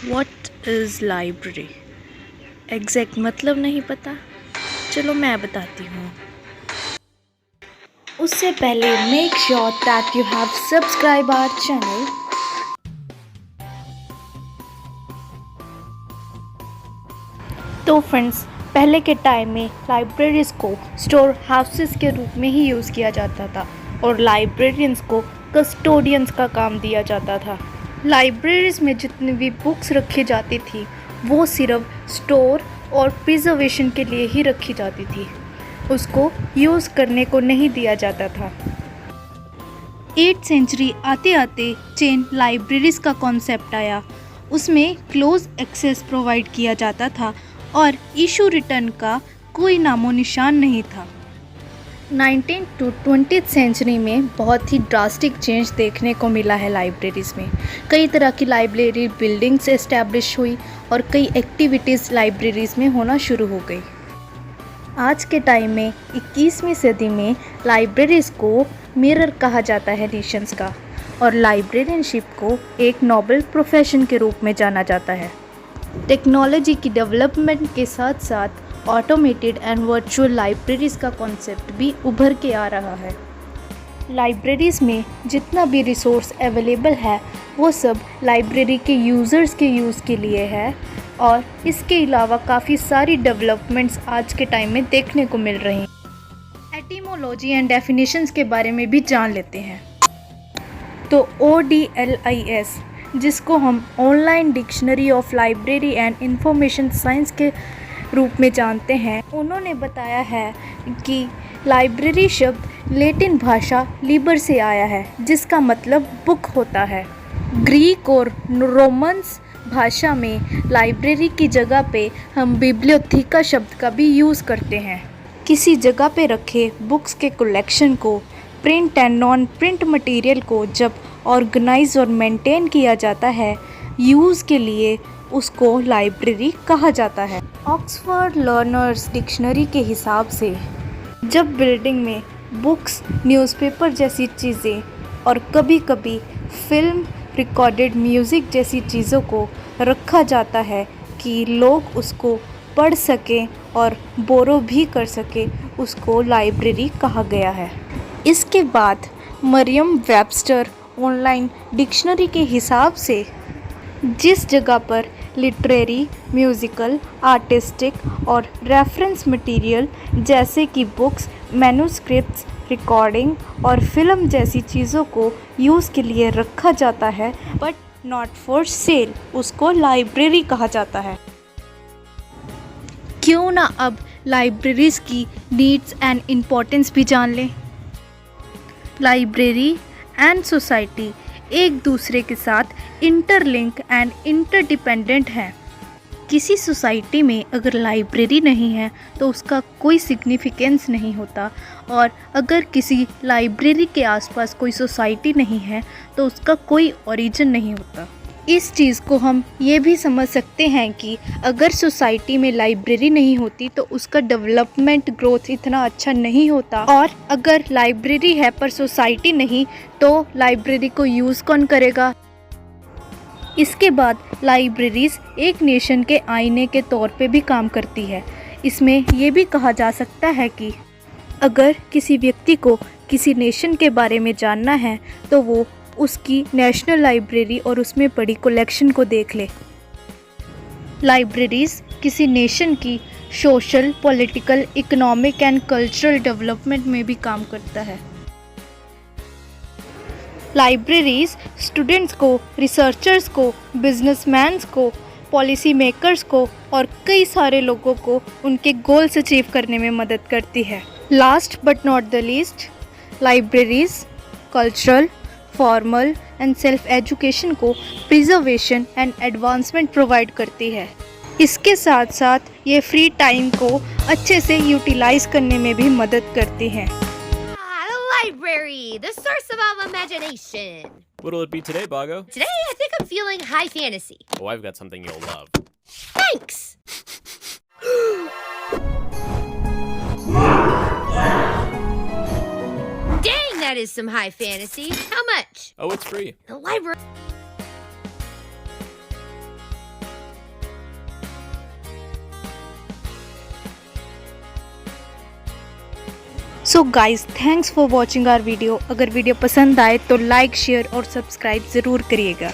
What is library? Exact मतलब नहीं पता। चलो मैं बताती हूँ। उससे पहले make sure that you have subscribe our channel. तो फ्रेंड्स, पहले के टाइम में लाइब्रेरीज़ को स्टोर हाउसेस के रूप में ही यूज़ किया जाता था और लाइब्रेरियंस को कस्टोडियंस का काम दिया जाता था। लाइब्रेरीज़ में जितनी भी बुक्स रखी जाती थी वो सिर्फ स्टोर और प्रिजर्वेशन के लिए ही रखी जाती थी, उसको यूज़ करने को नहीं दिया जाता था। 8th सेंचुरी आते आते चेन लाइब्रेरीज़ का कॉन्सेप्ट आया। उसमें क्लोज एक्सेस प्रोवाइड किया जाता था और इशू रिटर्न का कोई नामो निशान नहीं था। 19th to 20th सेंचुरी में बहुत ही ड्रास्टिक चेंज देखने को मिला है लाइब्रेरीज़ में। कई तरह की लाइब्रेरी बिल्डिंग्स एस्टैब्लिश हुई और कई एक्टिविटीज़ लाइब्रेरीज़ में होना शुरू हो गई। आज के टाइम में 21वीं सदी में लाइब्रेरीज़ को मिरर कहा जाता है नेशंस का, और लाइब्रेरियनशिप को एक नोबल प्रोफेशन के रूप में जाना जाता है। टेक्नोलॉजी की डेवलपमेंट के साथ साथ ऑटोमेटेड एंड वर्चुअल लाइब्रेरीज़ का कॉन्सेप्ट भी उभर के आ रहा है। लाइब्रेरीज़ में जितना भी रिसोर्स अवेलेबल है वो सब लाइब्रेरी के यूज़र्स के यूज़ के लिए है, और इसके अलावा काफ़ी सारी डेवलपमेंट्स आज के टाइम में देखने को मिल रही हैं। एटिमोलॉजी एंड डेफिनेशंस के बारे में भी जान लेते हैं। तो ODLIS, जिसको हम online dictionary of library and information science के रूप में जानते हैं, उन्होंने बताया है कि लाइब्रेरी शब्द लैटिन भाषा लिबर से आया है, जिसका मतलब बुक होता है। ग्रीक और रोमन्स भाषा में लाइब्रेरी की जगह पे हम बिब्लियोथीका शब्द का भी यूज़ करते हैं। किसी जगह पे रखे बुक्स के कलेक्शन को, print and non print material को जब ऑर्गेनाइज और मेंटेन किया जाता है यूज़ के लिए, उसको लाइब्रेरी कहा जाता है। ऑक्सफोर्ड लर्नर्स डिक्शनरी के हिसाब से जब बिल्डिंग में बुक्स, न्यूज़पेपर जैसी चीज़ें और कभी कभी फिल्म, रिकॉर्डेड म्यूज़िक जैसी चीज़ों को रखा जाता है कि लोग उसको पढ़ सकें और बोरो भी कर सकें, उसको लाइब्रेरी कहा गया है। इसके बाद मरियम वेबस्टर ऑनलाइन डिक्शनरी के हिसाब से जिस जगह पर लिटरेरी, म्यूज़िकल, आर्टिस्टिक और रेफरेंस मटेरियल जैसे कि बुक्स, मैन्युस्क्रिप्ट्स, रिकॉर्डिंग और फिल्म जैसी चीज़ों को यूज़ के लिए रखा जाता है बट नॉट फॉर सेल, उसको लाइब्रेरी कहा जाता है। क्यों ना अब लाइब्रेरीज़ की नीड्स एंड इम्पोर्टेंस भी जान लें। लाइब्रेरी एंड सोसाइटी एक दूसरे के साथ इंटरलिंक एंड इंटरडिपेंडेंट हैं। किसी सोसाइटी में अगर लाइब्रेरी नहीं है तो उसका कोई सिग्निफिकेंस नहीं होता, और अगर किसी लाइब्रेरी के आसपास कोई सोसाइटी नहीं है तो उसका कोई ओरिजिन नहीं होता। इस चीज़ को हम ये भी समझ सकते हैं कि अगर सोसाइटी में लाइब्रेरी नहीं होती तो उसका डेवलपमेंट ग्रोथ इतना अच्छा नहीं होता, और अगर लाइब्रेरी है पर सोसाइटी नहीं तो लाइब्रेरी को यूज़ कौन करेगा। इसके बाद लाइब्रेरीज़ एक नेशन के आईने के तौर पे भी काम करती है। इसमें ये भी कहा जा सकता है कि अगर किसी व्यक्ति को किसी नेशन के बारे में जानना है तो वो उसकी नेशनल लाइब्रेरी और उसमें पड़ी कलेक्शन को देख ले। लाइब्रेरीज़ किसी नेशन की social, political, economic and cultural development में भी काम करता है। लाइब्रेरीज़ स्टूडेंट्स को, रिसर्चर्स को, बिजनेसमैन्स को, पॉलिसी मेकर्स को और कई सारे लोगों को उनके गोल्स अचीव करने में मदद करती है। Last but not the least, libraries cultural, formal and self education को प्रिजर्वेशन एंड एडवांसमेंट प्रोवाइड करती है। इसके साथ साथ ये फ्री टाइम को अच्छे से यूटिलाइज करने में भी मदद करती हैं। Library, the source of all imagination. What'll it be today, Bago? Today, I think I'm feeling high fantasy. Oh, I've got something you'll love. Thanks! Dang, that is some high fantasy. How much? Oh, it's free. The library. So guys, thanks for watching our video. अगर video पसंद आए तो like, share और subscribe ज़रूर करिएगा।